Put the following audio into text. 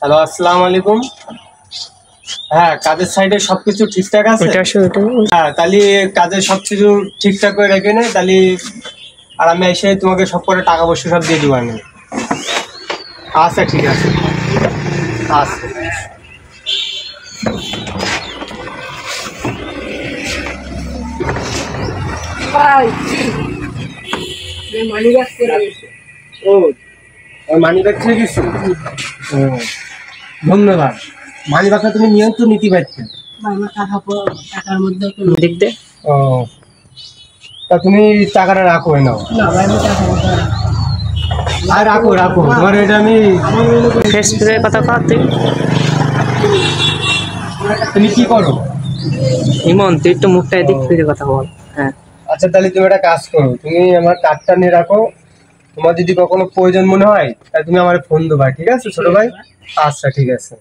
Hello, আসসালামু আলাইকুম। হ্যাঁ, কাজের সাইডে সবকিছু ঠিকঠাক আছে? হ্যাঁ, তাহলে কাজের সবকিছু ঠিকঠাক করে রেখে নে, তাহলে আর আমি এসে তোমাকে সব করে টাকা পয়সা সব দিয়ে দিব আমি। আচ্ছা, ঠিক আছে। আচ্ছা। ও, মানি ব্যাগ ছেড়ে গেছি। ও, ধন্যবাদ। মানি ব্যাগটা তুমি নিয়েও তো নিতে পারছো। টাকার মধ্যে দিক দে। ও, তা তুমি টাকাটা রাখো, নাও। আর রাখো রাখো, তোমার এটা আমি ফেস টু ফেস কথা কর তুই। তুমি কি করো? ইমন তুই একটু মুখটা এদিক ফিরে কথা বল। হ্যাঁ, আচ্ছা, তাহলে তুমি একটা কাজ করো, তুমি আমার কার্ডটা নিয়ে রাখো। তোমার যদি কখনো প্রয়োজন মনে হয় তাহলে তুমি আমার ফোন দেবা, ঠিক আছে ছোট ভাই? আচ্ছা, ঠিক আছে।